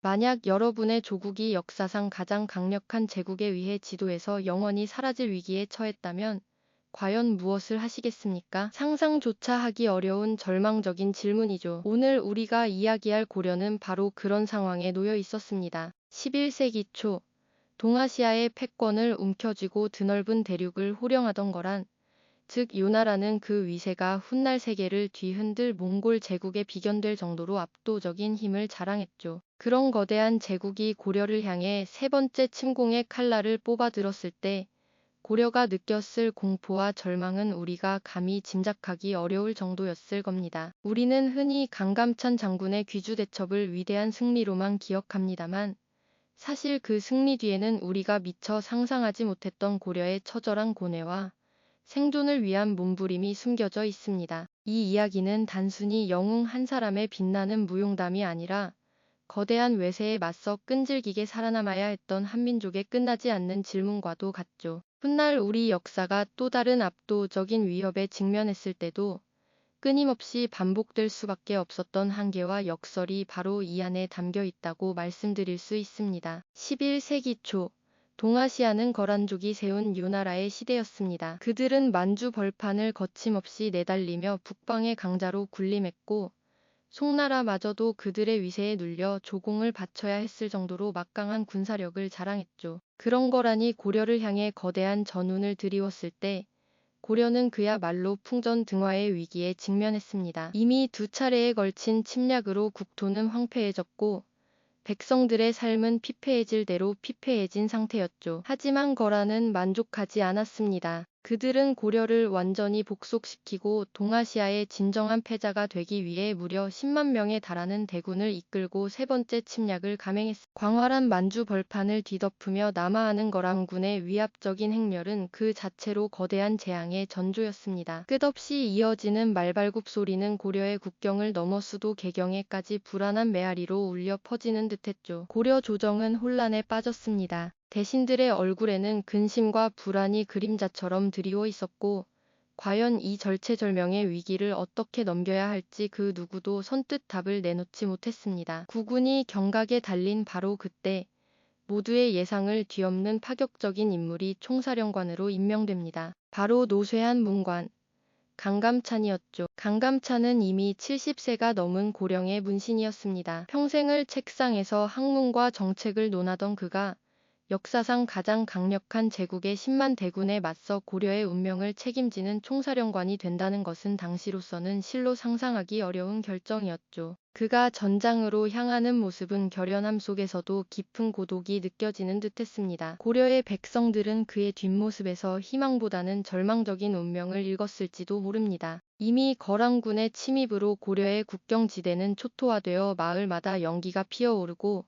만약 여러분의 조국이 역사상 가장 강력한 제국에 의해 지도에서 영원히 사라질 위기에 처했다면 과연 무엇을 하시겠습니까? 상상조차 하기 어려운 절망적인 질문이죠. 오늘 우리가 이야기할 고려는 바로 그런 상황에 놓여 있었습니다. 11세기 초 동아시아의 패권을 움켜쥐고 드넓은 대륙을 호령하던 거란, 즉 요나라는 그 위세가 훗날 세계를 뒤흔들 몽골 제국에 비견될 정도로 압도적인 힘을 자랑했죠. 그런 거대한 제국이 고려를 향해 세 번째 침공의 칼날을 뽑아들었을 때 고려가 느꼈을 공포와 절망은 우리가 감히 짐작하기 어려울 정도였을 겁니다. 우리는 흔히 강감찬 장군의 귀주대첩을 위대한 승리로만 기억합니다만, 사실 그 승리 뒤에는 우리가 미처 상상하지 못했던 고려의 처절한 고뇌와 생존을 위한 몸부림이 숨겨져 있습니다. 이 이야기는 단순히 영웅 한 사람의 빛나는 무용담이 아니라 거대한 외세에 맞서 끈질기게 살아남아야 했던 한민족의 끝나지 않는 질문과도 같죠. 훗날 우리 역사가 또 다른 압도적인 위협에 직면했을 때도 끊임없이 반복될 수밖에 없었던 한계와 역설이 바로 이 안에 담겨 있다고 말씀드릴 수 있습니다. 11세기 초 동아시아는 거란족이 세운 요나라의 시대였습니다. 그들은 만주 벌판을 거침없이 내달리며 북방의 강자로 군림했고, 송나라마저도 그들의 위세에 눌려 조공을 바쳐야 했을 정도로 막강한 군사력을 자랑했죠. 그런 거란이 고려를 향해 거대한 전운을 들이웠을 때 고려는 그야말로 풍전등화의 위기에 직면했습니다. 이미 두 차례에 걸친 침략으로 국토는 황폐해졌고 백성들의 삶은 피폐해질 대로 피폐해진 상태였죠. 하지만 거란은 만족하지 않았습니다. 그들은 고려를 완전히 복속시키고 동아시아의 진정한 패자가 되기 위해 무려 10만 명에 달하는 대군을 이끌고 세 번째 침략을 감행했습니다. 광활한 만주 벌판을 뒤덮으며 남하하는 거란군의 위압적인 행렬은 그 자체로 거대한 재앙의 전조였습니다. 끝없이 이어지는 말발굽 소리는 고려의 국경을 넘어 수도 개경에까지 불안한 메아리로 울려 퍼지는 듯했죠. 고려 조정은 혼란에 빠졌습니다. 대신들의 얼굴에는 근심과 불안이 그림자처럼 드리워 있었고, 과연 이 절체절명의 위기를 어떻게 넘겨야 할지 그 누구도 선뜻 답을 내놓지 못했습니다. 국군이 경각에 달린 바로 그때 모두의 예상을 뒤엎는 파격적인 인물이 총사령관으로 임명됩니다. 바로 노쇠한 문관 강감찬이었죠. 강감찬은 이미 70세가 넘은 고령의 문신이었습니다. 평생을 책상에서 학문과 정책을 논하던 그가 역사상 가장 강력한 제국의 10만 대군에 맞서 고려의 운명을 책임지는 총사령관이 된다는 것은 당시로서는 실로 상상하기 어려운 결정이었죠. 그가 전장으로 향하는 모습은 결연함 속에서도 깊은 고독이 느껴지는 듯했습니다. 고려의 백성들은 그의 뒷모습에서 희망보다는 절망적인 운명을 읽었을지도 모릅니다. 이미 거란군의 침입으로 고려의 국경지대는 초토화되어 마을마다 연기가 피어오르고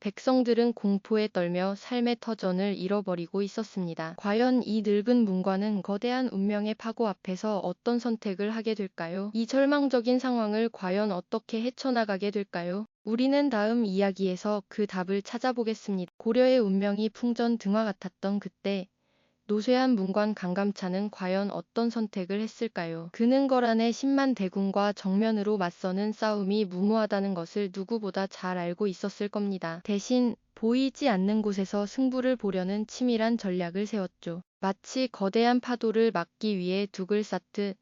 백성들은 공포에 떨며 삶의 터전을 잃어버리고 있었습니다. 과연 이 늙은 문관은 거대한 운명의 파고 앞에서 어떤 선택을 하게 될까요? 이 절망적인 상황을 과연 어떻게 헤쳐나가게 될까요? 우리는 다음 이야기에서 그 답을 찾아보겠습니다. 고려의 운명이 풍전등화 같았던 그때 노쇠한 문관 강감찬은 과연 어떤 선택을 했을까요? 그는 거란의 10만 대군과 정면으로 맞서는 싸움이 무모하다는 것을 누구보다 잘 알고 있었을 겁니다. 대신 보이지 않는 곳에서 승부를 보려는 치밀한 전략을 세웠죠. 마치 거대한 파도를 막기 위해 둑을 쌓듯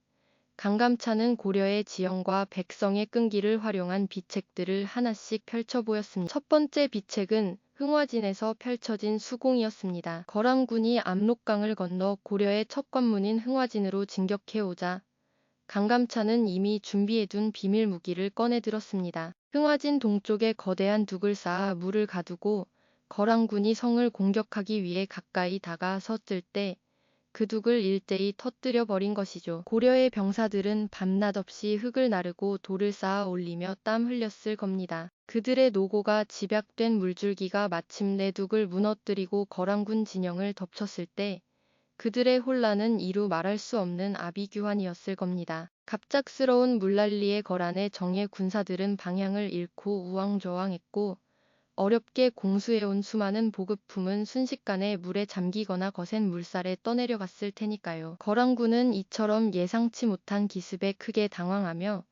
강감찬은 고려의 지형과 백성의 끈기를 활용한 비책들을 하나씩 펼쳐 보였습니다. 첫 번째 비책은 흥화진에서 펼쳐진 수공이었습니다. 거란군이 압록강을 건너 고려의 첫 관문인 흥화진으로 진격해오자 강감찬은 이미 준비해둔 비밀 무기를 꺼내 들었습니다. 흥화진 동쪽에 거대한 둑을 쌓아 물을 가두고 거란군이 성을 공격하기 위해 가까이 다가섰을 때 그 둑을 일제히 터뜨려 버린 것이죠. 고려의 병사들은 밤낮 없이 흙을 나르고 돌을 쌓아 올리며 땀 흘렸을 겁니다. 그들의 노고가 집약된 물줄기가 마침내 둑을 무너뜨리고 거란군 진영을 덮쳤을 때 그들의 혼란은 이루 말할 수 없는 아비규환이었을 겁니다. 갑작스러운 물난리에 거란의 정예 군사들은 방향을 잃고 우왕좌왕했고 어렵게 공수해온 수많은 보급품은 순식간에 물에 잠기거나 거센 물살에 떠내려갔을 테니까요. 거란군은 이처럼 예상치 못한 기습에 크게 당황하며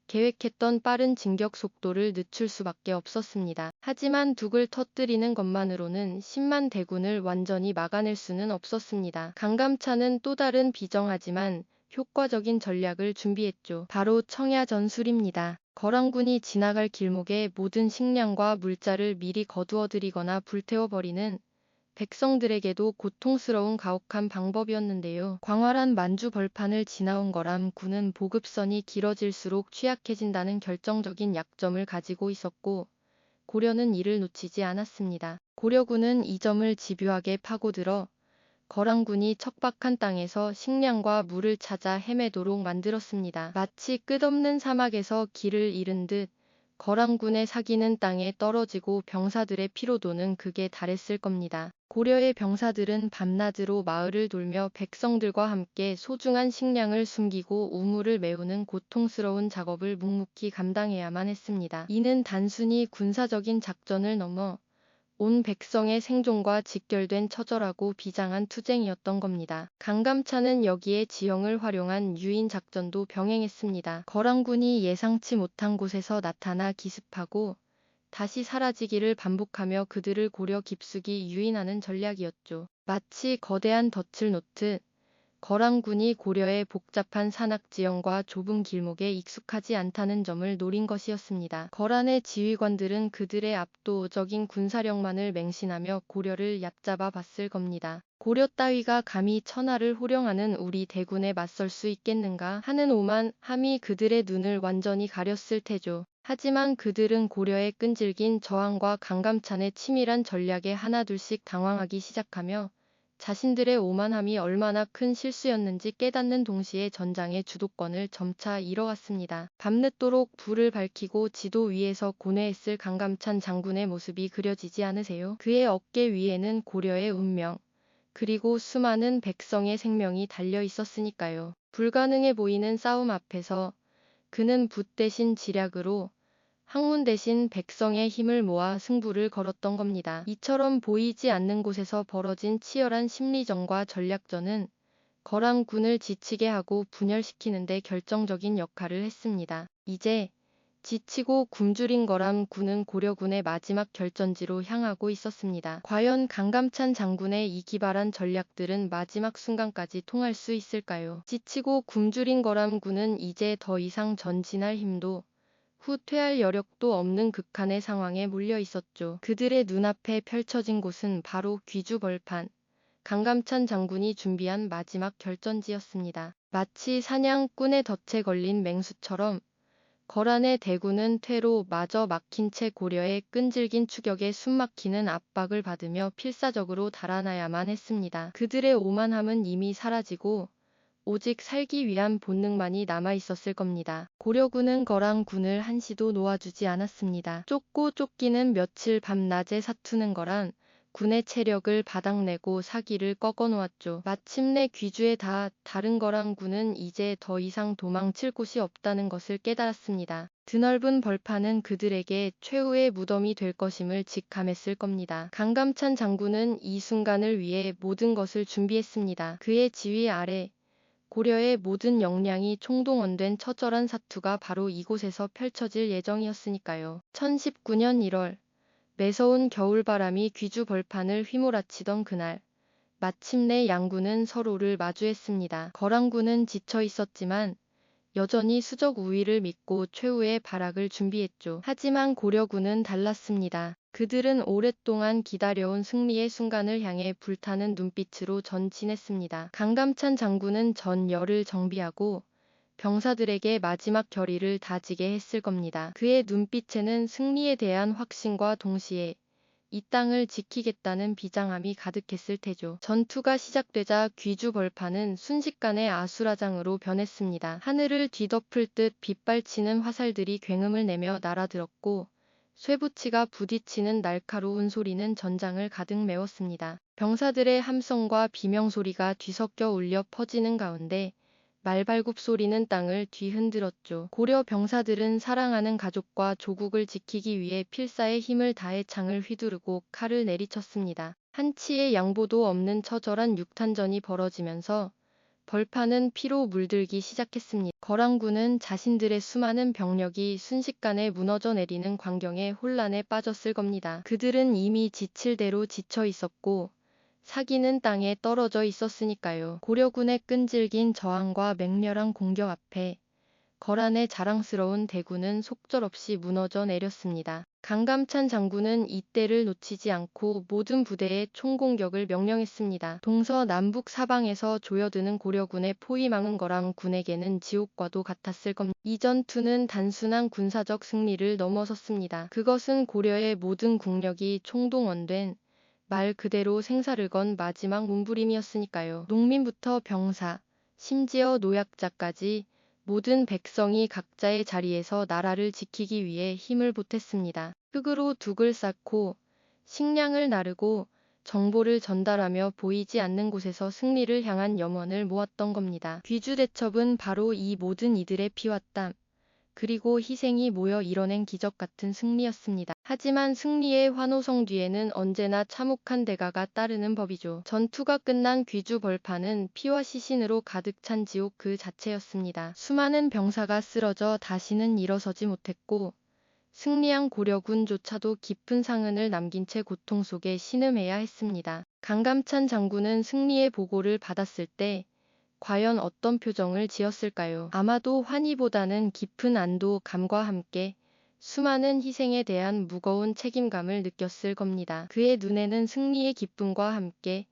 계획했던 빠른 진격 속도를 늦출 수밖에 없었습니다. 하지만 둑을 터뜨리는 것만으로는 10만 대군을 완전히 막아낼 수는 없었습니다. 강감찬은 또 다른 비정하지만 효과적인 전략을 준비했죠. 바로 청야 전술입니다. 거란군이 지나갈 길목에 모든 식량과 물자를 미리 거두어들이거나 불태워버리는 백성들에게도 고통스러운 가혹한 방법이었는데요. 광활한 만주 벌판을 지나온 거란군은 보급선이 길어질수록 취약해진다는 결정적인 약점을 가지고 있었고 고려는 이를 놓치지 않았습니다. 고려군은 이 점을 집요하게 파고들어 거란군이 척박한 땅에서 식량과 물을 찾아 헤매도록 만들었습니다. 마치 끝없는 사막에서 길을 잃은 듯 거란군의 사기는 땅에 떨어지고 병사들의 피로도는 극에 달했을 겁니다. 고려의 병사들은 밤낮으로 마을을 돌며 백성들과 함께 소중한 식량을 숨기고 우물을 메우는 고통스러운 작업을 묵묵히 감당해야만 했습니다. 이는 단순히 군사적인 작전을 넘어 온 백성의 생존과 직결된 처절하고 비장한 투쟁이었던 겁니다. 강감찬은 여기에 지형을 활용한 유인 작전도 병행했습니다. 거란군이 예상치 못한 곳에서 나타나 기습하고 다시 사라지기를 반복하며 그들을 고려 깊숙이 유인하는 전략이었죠. 마치 거대한 덫을 놓듯 거란군이 고려의 복잡한 산악지형과 좁은 길목에 익숙하지 않다는 점을 노린 것이었습니다. 거란의 지휘관들은 그들의 압도적인 군사력만을 맹신하며 고려를 얕잡아 봤을 겁니다. 고려 따위가 감히 천하를 호령하는 우리 대군에 맞설 수 있겠는가 하는 오만함이 그들의 눈을 완전히 가렸을 테죠. 하지만 그들은 고려의 끈질긴 저항과 강감찬의 치밀한 전략에 하나둘씩 당황하기 시작하며 자신들의 오만함이 얼마나 큰 실수였는지 깨닫는 동시에 전장의 주도권을 점차 잃어갔습니다. 밤늦도록 불을 밝히고 지도 위에서 고뇌했을 강감찬 장군의 모습이 그려지지 않으세요? 그의 어깨 위에는 고려의 운명, 그리고 수많은 백성의 생명이 달려 있었으니까요. 불가능해 보이는 싸움 앞에서 그는 붓 대신 지략으로 학문 대신 백성의 힘을 모아 승부를 걸었던 겁니다. 이처럼 보이지 않는 곳에서 벌어진 치열한 심리전과 전략전은 거란군을 지치게 하고 분열시키는 데 결정적인 역할을 했습니다. 이제 지치고 굶주린 거란군은 고려군의 마지막 결전지로 향하고 있었습니다. 과연 강감찬 장군의 이 기발한 전략들은 마지막 순간까지 통할 수 있을까요? 지치고 굶주린 거란군은 이제 더 이상 전진할 힘도 후퇴할 여력도 없는 극한의 상황에 몰려 있었죠. 그들의 눈앞에 펼쳐진 곳은 바로 귀주벌판, 강감찬 장군이 준비한 마지막 결전지였습니다. 마치 사냥꾼의 덫에 걸린 맹수처럼 거란의 대군은 퇴로 마저 막힌 채 고려의 끈질긴 추격에 숨막히는 압박을 받으며 필사적으로 달아나야만 했습니다. 그들의 오만함은 이미 사라지고 오직 살기 위한 본능만이 남아있었을 겁니다. 고려군은 거란군을 한시도 놓아주지 않았습니다. 쫓고 쫓기는 며칠 밤낮에 사투는 거란 군의 체력을 바닥내고 사기를 꺾어놓았죠. 마침내 귀주에 다른 거란군은 이제 더 이상 도망칠 곳이 없다는 것을 깨달았습니다. 드넓은 벌판은 그들에게 최후의 무덤이 될 것임을 직감했을 겁니다. 강감찬 장군은 이 순간을 위해 모든 것을 준비했습니다. 그의 지휘 아래 고려의 모든 역량이 총동원된 처절한 사투가 바로 이곳에서 펼쳐질 예정이었으니까요. 1019년 1월 매서운 겨울바람이 귀주 벌판을 휘몰아치던 그날 마침내 양군은 서로를 마주했습니다. 거란군은 지쳐 있었지만 여전히 수적 우위를 믿고 최후의 발악을 준비했죠. 하지만 고려군은 달랐습니다. 그들은 오랫동안 기다려온 승리의 순간을 향해 불타는 눈빛으로 전진했습니다. 강감찬 장군은 전열을 정비하고 병사들에게 마지막 결의를 다지게 했을 겁니다. 그의 눈빛에는 승리에 대한 확신과 동시에 이 땅을 지키겠다는 비장함이 가득했을 테죠. 전투가 시작되자 귀주 벌판은 순식간에 아수라장으로 변했습니다. 하늘을 뒤덮을 듯 빗발치는 화살들이 굉음을 내며 날아들었고 쇠붙이가 부딪히는 날카로운 소리는 전장을 가득 메웠습니다. 병사들의 함성과 비명소리가 뒤섞여 울려 퍼지는 가운데 말발굽 소리는 땅을 뒤흔들었죠. 고려 병사들은 사랑하는 가족과 조국을 지키기 위해 필사의 힘을 다해 창을 휘두르고 칼을 내리쳤습니다. 한치의 양보도 없는 처절한 육탄전이 벌어지면서 벌판은 피로 물들기 시작했습니다. 거란군은 자신들의 수많은 병력이 순식간에 무너져 내리는 광경에 혼란에 빠졌을 겁니다. 그들은 이미 지칠 대로 지쳐 있었고 사기는 땅에 떨어져 있었으니까요. 고려군의 끈질긴 저항과 맹렬한 공격 앞에 거란의 자랑스러운 대군은 속절없이 무너져 내렸습니다. 강감찬 장군은 이때를 놓치지 않고 모든 부대에 총공격을 명령했습니다. 동서남북 사방에서 조여드는 고려군의 포위망은 거란군에게는 지옥과도 같았을 겁니다. 이 전투는 단순한 군사적 승리를 넘어섰습니다. 그것은 고려의 모든 국력이 총동원된 말 그대로 생사를 건 마지막 몸부림이었으니까요. 농민부터 병사, 심지어 노약자까지 모든 백성이 각자의 자리에서 나라를 지키기 위해 힘을 보탰습니다. 흙으로 둑을 쌓고 식량을 나르고 정보를 전달하며 보이지 않는 곳에서 승리를 향한 염원을 모았던 겁니다. 귀주대첩은 바로 이 모든 이들의 피와 땀, 그리고 희생이 모여 이뤄낸 기적 같은 승리였습니다. 하지만 승리의 환호성 뒤에는 언제나 참혹한 대가가 따르는 법이죠. 전투가 끝난 귀주 벌판은 피와 시신으로 가득 찬 지옥 그 자체였습니다. 수많은 병사가 쓰러져 다시는 일어서지 못했고 승리한 고려군조차도 깊은 상흔을 남긴 채 고통 속에 신음해야 했습니다. 강감찬 장군은 승리의 보고를 받았을 때 과연 어떤 표정을 지었을까요? 아마도 환희보다는 깊은 안도감과 함께 수많은 희생에 대한 무거운 책임감을 느꼈을 겁니다. 그의 눈에는 승리의 기쁨과 함께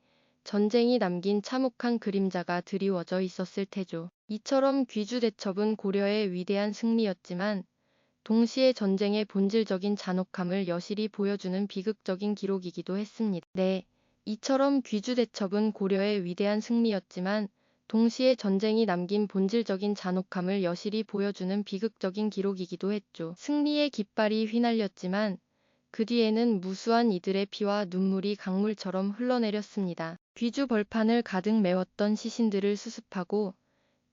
전쟁이 남긴 참혹한 그림자가 드리워져 있었을 테죠. 이처럼 귀주대첩은 고려의 위대한 승리였지만 동시에 전쟁의 본질적인 잔혹함을 여실히 보여주는 비극적인 기록이기도 했습니다. 네, 이처럼 귀주대첩은 고려의 위대한 승리였지만 동시에 전쟁이 남긴 본질적인 잔혹함을 여실히 보여주는 비극적인 기록이기도 했죠. 승리의 깃발이 휘날렸지만 그 뒤에는 무수한 이들의 피와 눈물이 강물처럼 흘러내렸습니다. 귀주 벌판을 가득 메웠던 시신들을 수습하고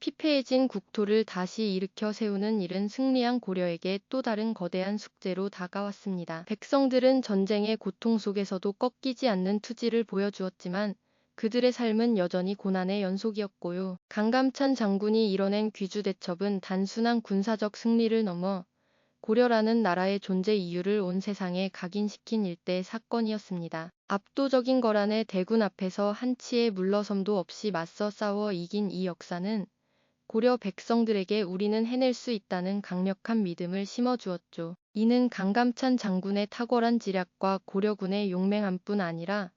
피폐해진 국토를 다시 일으켜 세우는 일은 승리한 고려에게 또 다른 거대한 숙제로 다가왔습니다. 백성들은 전쟁의 고통 속에서도 꺾이지 않는 투지를 보여주었지만 그들의 삶은 여전히 고난의 연속이었고요. 강감찬 장군이 이뤄낸 귀주대첩은 단순한 군사적 승리를 넘어 고려라는 나라의 존재 이유를 온 세상에 각인시킨 일대 사건이었습니다. 압도적인 거란의 대군 앞에서 한치의 물러섬도 없이 맞서 싸워 이긴 이 역사는 고려 백성들에게 우리는 해낼 수 있다는 강력한 믿음을 심어주었죠. 이는 강감찬 장군의 탁월한 지략과 고려군의 용맹함뿐 아니라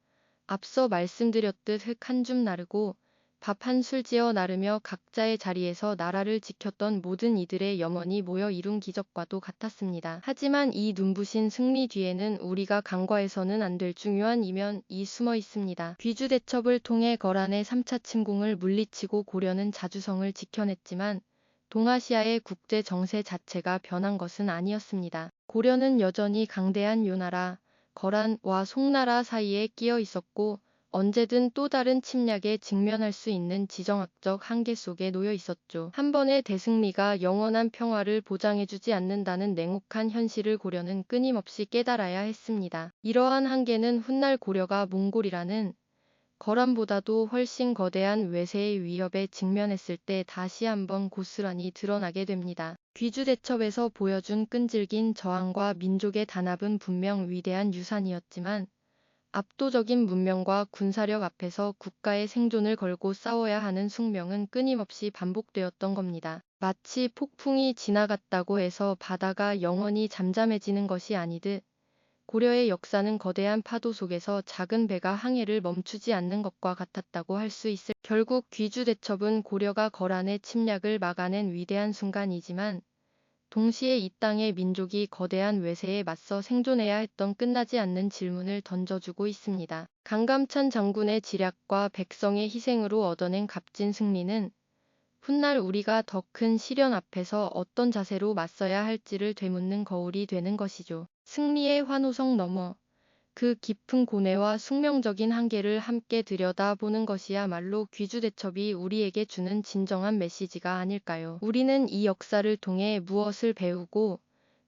앞서 말씀드렸듯 흙 한 줌 나르고 밥 한 술 지어 나르며 각자의 자리에서 나라를 지켰던 모든 이들의 염원이 모여 이룬 기적과도 같았습니다. 하지만 이 눈부신 승리 뒤에는 우리가 간과해서는 안 될 중요한 이면이 숨어 있습니다. 귀주대첩을 통해 거란의 3차 침공을 물리치고 고려는 자주성을 지켜냈지만 동아시아의 국제 정세 자체가 변한 것은 아니었습니다. 고려는 여전히 강대한 요나라, 거란과 송나라 사이에 끼어 있었고 언제든 또 다른 침략에 직면할 수 있는 지정학적 한계 속에 놓여 있었죠. 한 번의 대승리가 영원한 평화를 보장해주지 않는다는 냉혹한 현실을 고려는 끊임없이 깨달아야 했습니다. 이러한 한계는 훗날 고려가 몽골이라는 거란보다도 훨씬 거대한 외세의 위협에 직면했을 때 다시 한번 고스란히 드러나게 됩니다. 귀주대첩에서 보여준 끈질긴 저항과 민족의 단합은 분명 위대한 유산이었지만 압도적인 문명과 군사력 앞에서 국가의 생존을 걸고 싸워야 하는 숙명은 끊임없이 반복되었던 겁니다. 마치 폭풍이 지나갔다고 해서 바다가 영원히 잠잠해지는 것이 아니듯 고려의 역사는 거대한 파도 속에서 작은 배가 항해를 멈추지 않는 것과 같았다고 할 수 있을. 결국 귀주대첩은 고려가 거란의 침략을 막아낸 위대한 순간이지만 동시에 이 땅의 민족이 거대한 외세에 맞서 생존해야 했던 끝나지 않는 질문을 던져주고 있습니다. 강감찬 장군의 지략과 백성의 희생으로 얻어낸 값진 승리는 훗날 우리가 더 큰 시련 앞에서 어떤 자세로 맞서야 할지를 되묻는 거울이 되는 것이죠. 승리의 환호성 너머 그 깊은 고뇌와 숙명적인 한계를 함께 들여다보는 것이야말로 귀주대첩이 우리에게 주는 진정한 메시지가 아닐까요? 우리는 이 역사를 통해 무엇을 배우고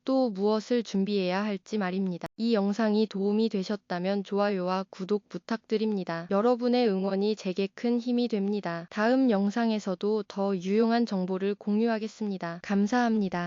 또 무엇을 준비해야 할지 말입니다. 이 영상이 도움이 되셨다면 좋아요와 구독 부탁드립니다. 여러분의 응원이 제게 큰 힘이 됩니다. 다음 영상에서도 더 유용한 정보를 공유하겠습니다. 감사합니다.